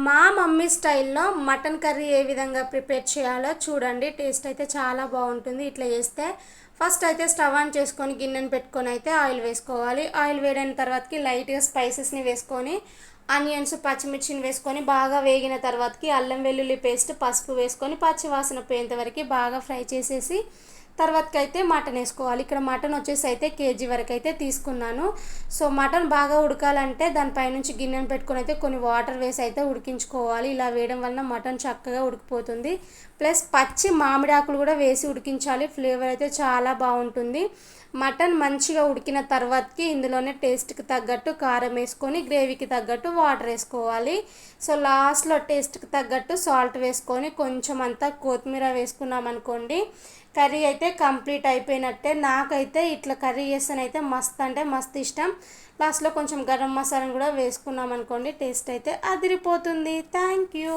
మా మమ్మీ స్టైల్లో mutton curry ఏ విధంగా ప్రిపేర్ చేయాలో చూడండి. టేస్ట్ అయితే చాలా బాగుంటుంది. ఇట్లా చేస్తే ఫస్ట్ అయితే స్టవ్ ఆన్ చేసుకొని గిన్నెను పెట్టుకొని అయితే ఆయిల్ వేసుకోవాలి. ఆయిల్ వేడైన తర్వాతకి లైట్గా స్పైసెస్ని వేసుకొని ఆనియన్స్ పచ్చిమిర్చిని వేసుకొని బాగా వేగిన తర్వాతకి అల్లం వెల్లుల్లి పేస్ట్ పసుపు వేసుకొని పచ్చి వాసన పోయేంత వరకు బాగా ఫ్రై చేసేసి తర్వాతకి అయితే మటన్ వేసుకోవాలి. ఇక్కడ మటన్ వచ్చేసి అయితే కేజీ వరకు అయితే తీసుకున్నాను. సో మటన్ బాగా ఉడకాలంటే దానిపైనుంచి గిన్నెను పెట్టుకొని అయితే కొన్ని వాటర్ వేసి అయితే ఉడికించుకోవాలి. ఇలా వేయడం వలన మటన్ చక్కగా ఉడికిపోతుంది. ప్లస్ పచ్చి మామిడాకులు కూడా వేసి ఉడికించాలి. ఫ్లేవర్ అయితే చాలా బాగుంటుంది. మటన్ మంచిగా ఉడికిన తర్వాతకి ఇందులోనే టేస్ట్కి తగ్గట్టు కారం వేసుకొని గ్రేవీకి తగ్గట్టు వాటర్ వేసుకోవాలి. సో లాస్ట్లో టేస్ట్కి తగ్గట్టు సాల్ట్ వేసుకొని కొంచెం అంతా కొత్తిమీర వేసుకున్నాం అనుకోండి, కర్రీ అయితే కంప్లీట్ అయిపోయినట్టే. నాకైతే ఇట్లా కర్రీ చేస్తేనైతే మస్త్ అంటే మస్త్ ఇష్టం. లాస్ట్లో కొంచెం గరం మసాలాను కూడా వేసుకున్నాం అనుకోండి, టేస్ట్ అయితే అదిరిపోతుంది. Thank you.